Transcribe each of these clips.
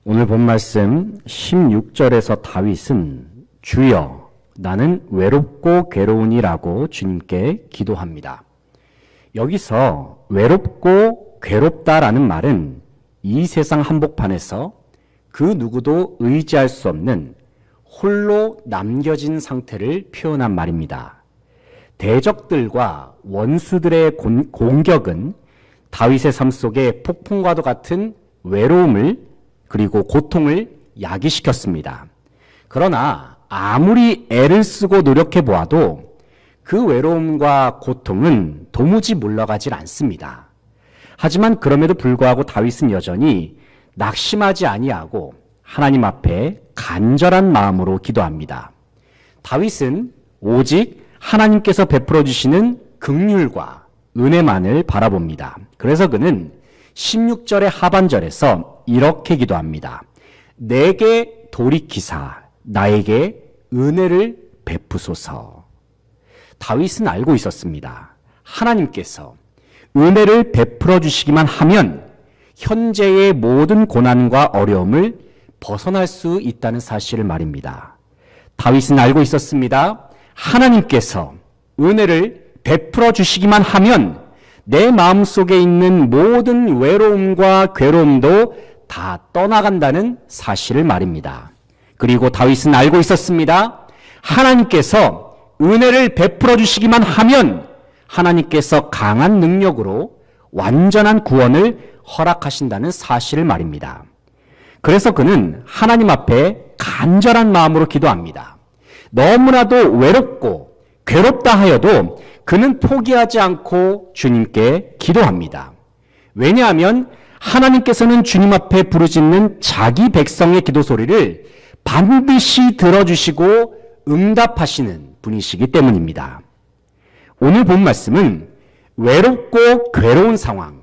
오늘 본 말씀 16절에서 다윗은 주여 나는 외롭고 괴로우니라고 주님께 기도합니다. 여기서 외롭고 괴롭다라는 말은 이 세상 한복판에서 그 누구도 의지할 수 없는 홀로 남겨진 상태를 표현한 말입니다. 대적들과 원수들의 공격은 다윗의 삶 속에 폭풍과도 같은 외로움을 그리고 고통을 야기시켰습니다. 그러나 아무리 애를 쓰고 노력해 보아도 그 외로움과 고통은 도무지 물러가질 않습니다. 하지만 그럼에도 불구하고 다윗은 여전히 낙심하지 아니하고 하나님 앞에 간절한 마음으로 기도합니다. 다윗은 오직 하나님께서 베풀어 주시는 긍휼과 은혜만을 바라봅니다. 그래서 그는 16절의 하반절에서 이렇게 기도합니다. 내게 돌이키사 나에게 은혜를 베푸소서. 다윗은 알고 있었습니다. 하나님께서 은혜를 베풀어 주시기만 하면 현재의 모든 고난과 어려움을 벗어날 수 있다는 사실을 말입니다. 다윗은 알고 있었습니다. 하나님께서 은혜를 베풀어 주시기만 하면 내 마음속에 있는 모든 외로움과 괴로움도 다 떠나간다는 사실을 말입니다. 그리고 다윗은 알고 있었습니다. 하나님께서 은혜를 베풀어 주시기만 하면 하나님께서 강한 능력으로 완전한 구원을 허락하신다는 사실을 말입니다. 그래서 그는 하나님 앞에 간절한 마음으로 기도합니다. 너무나도 외롭고 괴롭다 하여도 그는 포기하지 않고 주님께 기도합니다. 왜냐하면 하나님께서는 주님 앞에 부르짖는 자기 백성의 기도 소리를 반드시 들어주시고 응답하시는 분이시기 때문입니다. 오늘 본 말씀은 외롭고 괴로운 상황,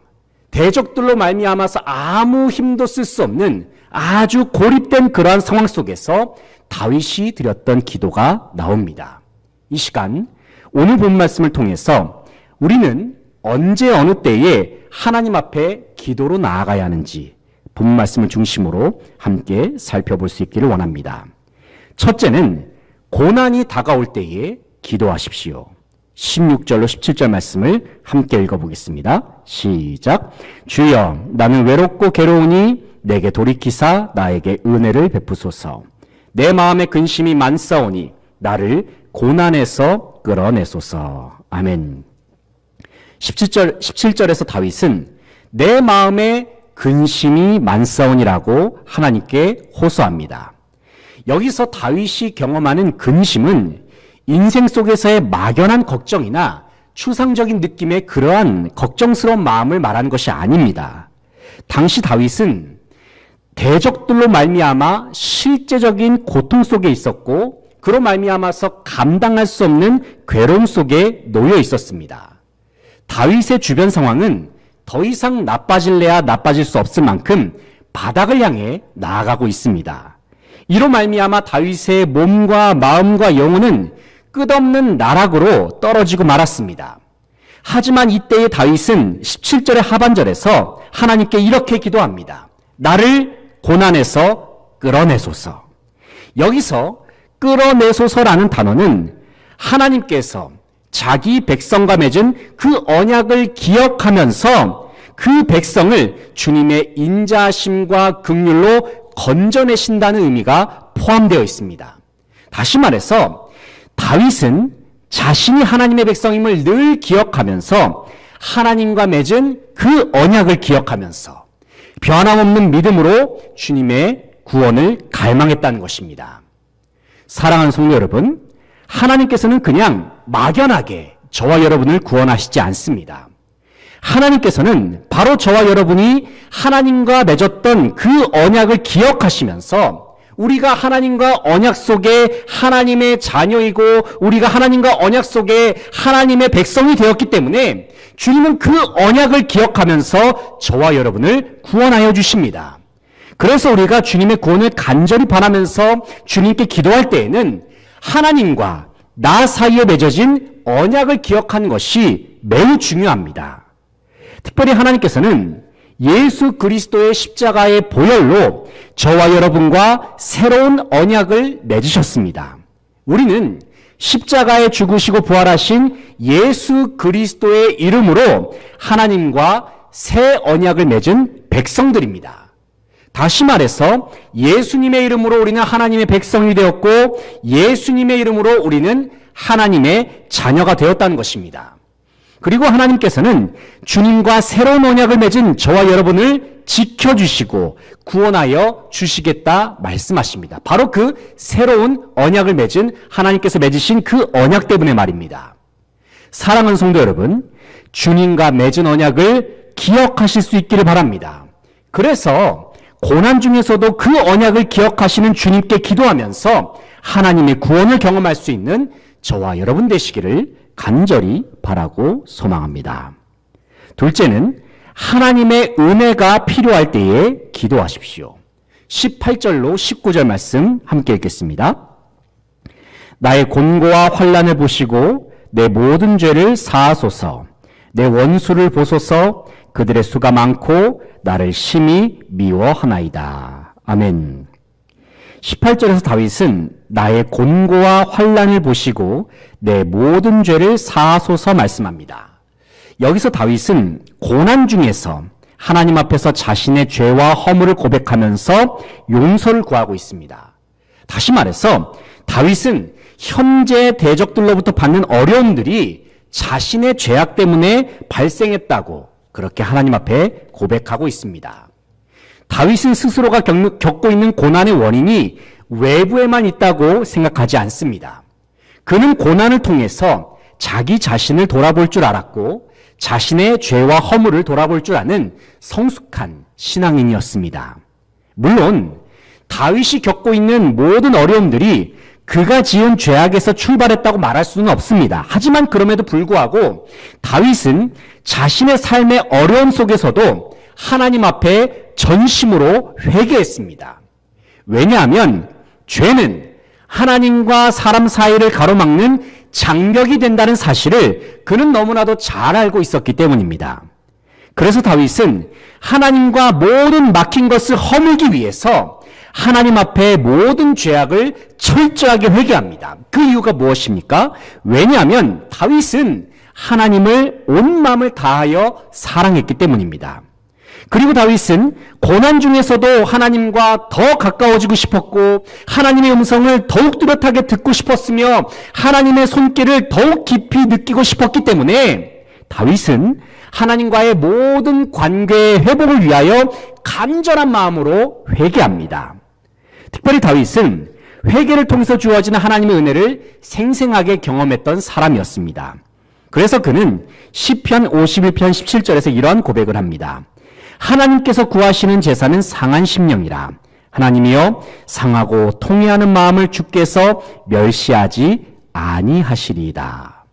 대적들로 말미암아서 아무 힘도 쓸 수 없는 아주 고립된 그러한 상황 속에서 다윗이 드렸던 기도가 나옵니다. 이 시간 오늘 본 말씀을 통해서 우리는 언제 어느 때에 하나님 앞에 기도로 나아가야 하는지 본 말씀을 중심으로 함께 살펴볼 수 있기를 원합니다. 첫째는 고난이 다가올 때에 기도하십시오. 16절로 17절 말씀을 함께 읽어보겠습니다. 시작. 주여 나는 외롭고 괴로우니 내게 돌이키사 나에게 은혜를 베푸소서. 내 마음에 근심이 많사오니 나를 고난에서 끌어내소서. 아멘. 17절에서 다윗은 내 마음에 근심이 많사오니라고 하나님께 호소합니다. 여기서 다윗이 경험하는 근심은 인생 속에서의 막연한 걱정이나 추상적인 느낌의 그러한 걱정스러운 마음을 말하는 것이 아닙니다. 당시 다윗은 대적들로 말미암아 실제적인 고통 속에 있었고 그로 말미암아서 감당할 수 없는 괴로움 속에 놓여 있었습니다. 다윗의 주변 상황은 더 이상 나빠질래야 나빠질 수 없을 만큼 바닥을 향해 나아가고 있습니다. 이로 말미암아 다윗의 몸과 마음과 영혼은 끝없는 나락으로 떨어지고 말았습니다. 하지만 이때의 다윗은 17절의 하반절에서 하나님께 이렇게 기도합니다. 나를 고난에서 끌어내소서. 여기서 끌어내소서라는 단어는 하나님께서 자기 백성과 맺은 그 언약을 기억하면서 그 백성을 주님의 인자심과 긍휼로 건져내신다는 의미가 포함되어 있습니다. 다시 말해서 다윗은 자신이 하나님의 백성임을 늘 기억하면서 하나님과 맺은 그 언약을 기억하면서 변함없는 믿음으로 주님의 구원을 갈망했다는 것입니다. 사랑하는 성도 여러분, 하나님께서는 그냥 막연하게 저와 여러분을 구원하시지 않습니다. 하나님께서는 바로 저와 여러분이 하나님과 맺었던 그 언약을 기억하시면서 우리가 하나님과 언약 속에 하나님의 자녀이고 우리가 하나님과 언약 속에 하나님의 백성이 되었기 때문에 주님은 그 언약을 기억하면서 저와 여러분을 구원하여 주십니다. 그래서 우리가 주님의 구원을 간절히 바라면서 주님께 기도할 때에는 하나님과 나 사이에 맺어진 언약을 기억하는 것이 매우 중요합니다. 특별히 하나님께서는 예수 그리스도의 십자가의 보혈로 저와 여러분과 새로운 언약을 맺으셨습니다. 우리는 십자가에 죽으시고 부활하신 예수 그리스도의 이름으로 하나님과 새 언약을 맺은 백성들입니다. 다시 말해서 예수님의 이름으로 우리는 하나님의 백성이 되었고 예수님의 이름으로 우리는 하나님의 자녀가 되었다는 것입니다. 그리고 하나님께서는 주님과 새로운 언약을 맺은 저와 여러분을 지켜주시고 구원하여 주시겠다 말씀하십니다. 바로 그 새로운 언약을 맺은 하나님께서 맺으신 그 언약 때문에 말입니다. 사랑하는 성도 여러분, 주님과 맺은 언약을 기억하실 수 있기를 바랍니다. 그래서 고난 중에서도 그 언약을 기억하시는 주님께 기도하면서 하나님의 구원을 경험할 수 있는 저와 여러분 되시기를 간절히 바라고 소망합니다. 둘째는 하나님의 은혜가 필요할 때에 기도하십시오. 18절로 19절 말씀 함께 읽겠습니다. 나의 곤고와 환난을 보시고 내 모든 죄를 사하소서. 내 원수를 보소서. 그들의 수가 많고 나를 심히 미워하나이다. 아멘. 18절에서 다윗은 나의 곤고와 환난을 보시고 내 모든 죄를 사하소서 말씀합니다. 여기서 다윗은 고난 중에서 하나님 앞에서 자신의 죄와 허물을 고백하면서 용서를 구하고 있습니다. 다시 말해서 다윗은 현재 대적들로부터 받는 어려움들이 자신의 죄악 때문에 발생했다고 그렇게 하나님 앞에 고백하고 있습니다. 다윗은 스스로가 겪고 있는 고난의 원인이 외부에만 있다고 생각하지 않습니다. 그는 고난을 통해서 자기 자신을 돌아볼 줄 알았고 자신의 죄와 허물을 돌아볼 줄 아는 성숙한 신앙인이었습니다. 물론 다윗이 겪고 있는 모든 어려움들이 그가 지은 죄악에서 출발했다고 말할 수는 없습니다. 하지만 그럼에도 불구하고 다윗은 자신의 삶의 어려움 속에서도 하나님 앞에 전심으로 회개했습니다. 왜냐하면 죄는 하나님과 사람 사이를 가로막는 장벽이 된다는 사실을 그는 너무나도 잘 알고 있었기 때문입니다. 그래서 다윗은 하나님과 모든 막힌 것을 허물기 위해서 하나님 앞에 모든 죄악을 철저하게 회개합니다. 그 이유가 무엇입니까? 왜냐하면 다윗은 하나님을 온 마음을 다하여 사랑했기 때문입니다. 그리고 다윗은 고난 중에서도 하나님과 더 가까워지고 싶었고 하나님의 음성을 더욱 뚜렷하게 듣고 싶었으며 하나님의 손길을 더욱 깊이 느끼고 싶었기 때문에 다윗은 하나님과의 모든 관계의 회복을 위하여 간절한 마음으로 회개합니다. 특별히 다윗은 회개를 통해서 주어지는 하나님의 은혜를 생생하게 경험했던 사람이었습니다. 그래서 그는 시편 51편 17절에서 이러한 고백을 합니다. 하나님께서 구하시는 제사는 상한 심령이라. 하나님이여 상하고 통회하는 마음을 주께서 멸시하지 아니하시리이다.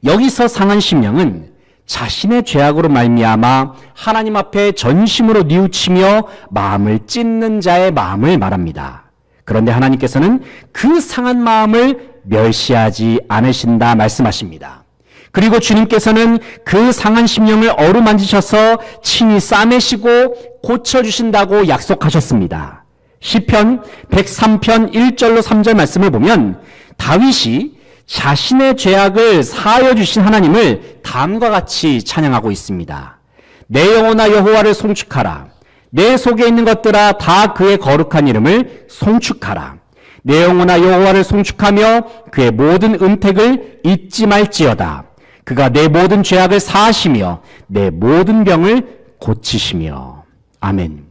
여기서 상한 심령은 자신의 죄악으로 말미암아 하나님 앞에 전심으로 뉘우치며 마음을 찢는 자의 마음을 말합니다. 그런데 하나님께서는 그 상한 마음을 멸시하지 않으신다 말씀하십니다. 그리고 주님께서는 그 상한 심령을 어루만지셔서 친히 싸매시고 고쳐주신다고 약속하셨습니다. 시편 103편 1절로 3절 말씀을 보면 다윗이 자신의 죄악을 사하여 주신 하나님을 다음과 같이 찬양하고 있습니다. 내 영혼아 여호와를 송축하라. 내 속에 있는 것들아 다 그의 거룩한 이름을 송축하라. 내 영혼아 여호와를 송축하며 그의 모든 은택을 잊지 말지어다. 그가 내 모든 죄악을 사하시며 내 모든 병을 고치시며. 아멘.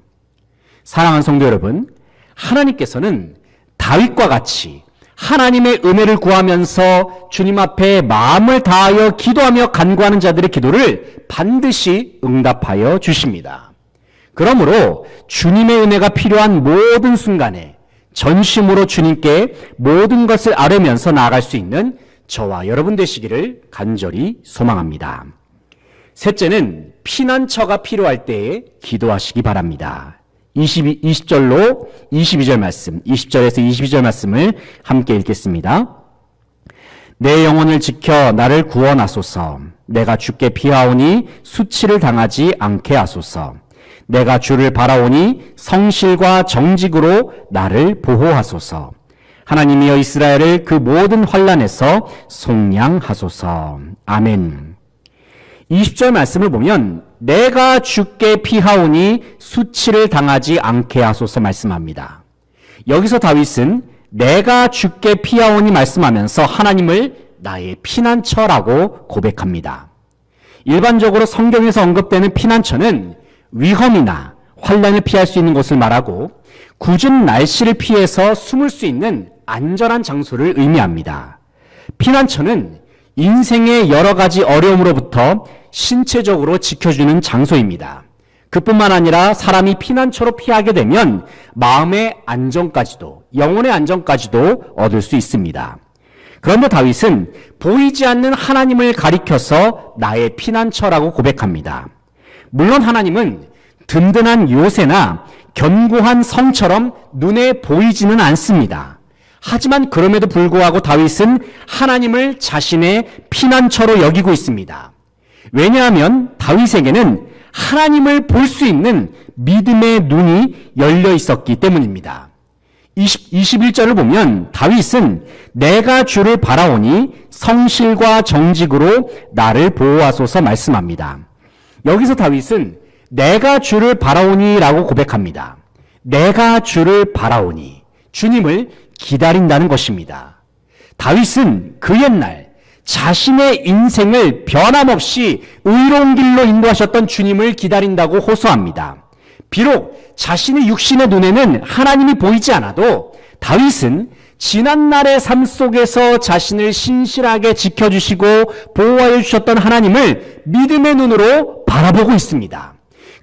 사랑하는 성도 여러분, 하나님께서는 다윗과 같이 하나님의 은혜를 구하면서 주님 앞에 마음을 다하여 기도하며 간구하는 자들의 기도를 반드시 응답하여 주십니다. 그러므로 주님의 은혜가 필요한 모든 순간에 전심으로 주님께 모든 것을 아뢰면서 나아갈 수 있는 저와 여러분 되시기를 간절히 소망합니다. 셋째는 피난처가 필요할 때에 기도하시기 바랍니다. 20절로 22절 말씀, 20절에서 22절 말씀을 함께 읽겠습니다. 내 영혼을 지켜 나를 구원하소서. 내가 주께 피하오니 수치를 당하지 않게 하소서. 내가 주를 바라오니 성실과 정직으로 나를 보호하소서. 하나님이여 이스라엘을 그 모든 환난에서 속량하소서. 아멘. 20절 말씀을 보면 내가 주께 피하오니 수치를 당하지 않게 하소서 말씀합니다. 여기서 다윗은 내가 주께 피하오니 말씀하면서 하나님을 나의 피난처라고 고백합니다. 일반적으로 성경에서 언급되는 피난처는 위험이나 환난을 피할 수 있는 곳을 말하고 궂은 날씨를 피해서 숨을 수 있는 안전한 장소를 의미합니다. 피난처는 인생의 여러 가지 어려움으로부터 신체적으로 지켜주는 장소입니다. 그뿐만 아니라 사람이 피난처로 피하게 되면 마음의 안정까지도, 영혼의 안정까지도 얻을 수 있습니다. 그런데 다윗은 보이지 않는 하나님을 가리켜서 나의 피난처라고 고백합니다. 물론 하나님은 든든한 요새나 견고한 성처럼 눈에 보이지는 않습니다. 하지만 그럼에도 불구하고 다윗은 하나님을 자신의 피난처로 여기고 있습니다. 왜냐하면 다윗에게는 하나님을 볼 수 있는 믿음의 눈이 열려 있었기 때문입니다. 21절을 보면 다윗은 내가 주를 바라오니 성실과 정직으로 나를 보호하소서 말씀합니다. 여기서 다윗은 내가 주를 바라오니라고 고백합니다. 내가 주를 바라오니, 주님을 기다린다는 것입니다. 다윗은 그 옛날 자신의 인생을 변함없이 의로운 길로 인도하셨던 주님을 기다린다고 호소합니다. 비록 자신의 육신의 눈에는 하나님이 보이지 않아도 다윗은 지난날의 삶 속에서 자신을 신실하게 지켜주시고 보호하여 주셨던 하나님을 믿음의 눈으로 바라보고 있습니다.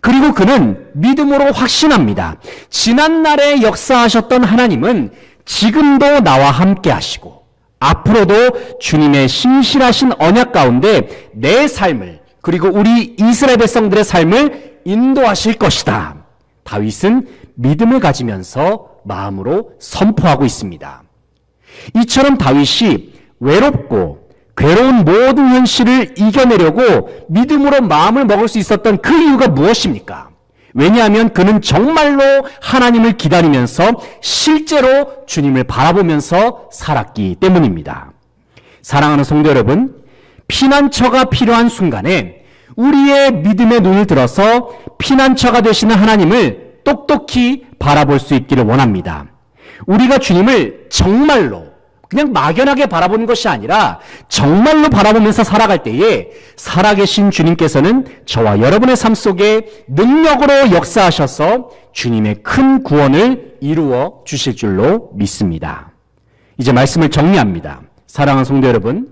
그리고 그는 믿음으로 확신합니다. 지난날에 역사하셨던 하나님은 지금도 나와 함께 하시고 앞으로도 주님의 신실하신 언약 가운데 내 삶을, 그리고 우리 이스라엘 백성들의 삶을 인도하실 것이다. 다윗은 믿음을 가지면서 마음으로 선포하고 있습니다. 이처럼 다윗이 외롭고 괴로운 모든 현실을 이겨내려고 믿음으로 마음을 먹을 수 있었던 그 이유가 무엇입니까? 왜냐하면 그는 정말로 하나님을 기다리면서 실제로 주님을 바라보면서 살았기 때문입니다. 사랑하는 성도 여러분, 피난처가 필요한 순간에 우리의 믿음의 눈을 들어서 피난처가 되시는 하나님을 똑똑히 바라볼 수 있기를 원합니다. 우리가 주님을 정말로 그냥 막연하게 바라보는 것이 아니라 정말로 바라보면서 살아갈 때에 살아계신 주님께서는 저와 여러분의 삶 속에 능력으로 역사하셔서 주님의 큰 구원을 이루어 주실 줄로 믿습니다. 이제 말씀을 정리합니다. 사랑하는 성도 여러분,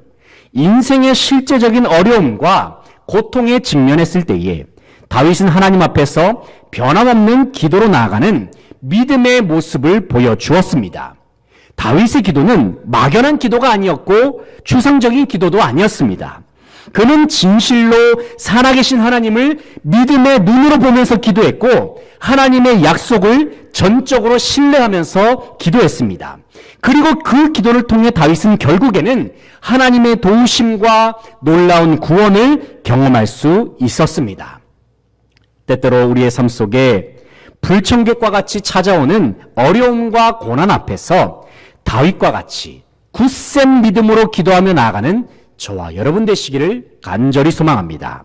인생의 실제적인 어려움과 고통에 직면했을 때에 다윗은 하나님 앞에서 변함없는 기도로 나아가는 믿음의 모습을 보여주었습니다. 다윗의 기도는 막연한 기도가 아니었고 추상적인 기도도 아니었습니다. 그는 진실로 살아계신 하나님을 믿음의 눈으로 보면서 기도했고 하나님의 약속을 전적으로 신뢰하면서 기도했습니다. 그리고 그 기도를 통해 다윗은 결국에는 하나님의 도우심과 놀라운 구원을 경험할 수 있었습니다. 때때로 우리의 삶 속에 불청객과 같이 찾아오는 어려움과 고난 앞에서 다윗과 같이 굳센 믿음으로 기도하며 나아가는 저와 여러분 되시기를 간절히 소망합니다.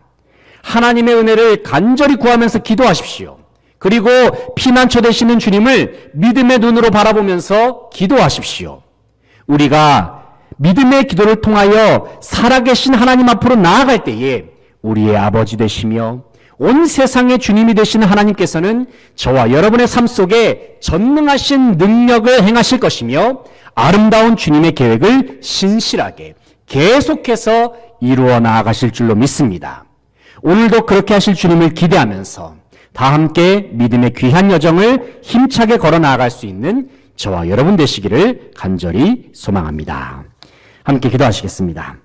하나님의 은혜를 간절히 구하면서 기도하십시오. 그리고 피난처 되시는 주님을 믿음의 눈으로 바라보면서 기도하십시오. 우리가 믿음의 기도를 통하여 살아계신 하나님 앞으로 나아갈 때에 우리의 아버지 되시며 온 세상의 주님이 되시는 하나님께서는 저와 여러분의 삶 속에 전능하신 능력을 행하실 것이며 아름다운 주님의 계획을 신실하게 계속해서 이루어 나아가실 줄로 믿습니다. 오늘도 그렇게 하실 주님을 기대하면서 다 함께 믿음의 귀한 여정을 힘차게 걸어 나아갈 수 있는 저와 여러분 되시기를 간절히 소망합니다. 함께 기도하시겠습니다.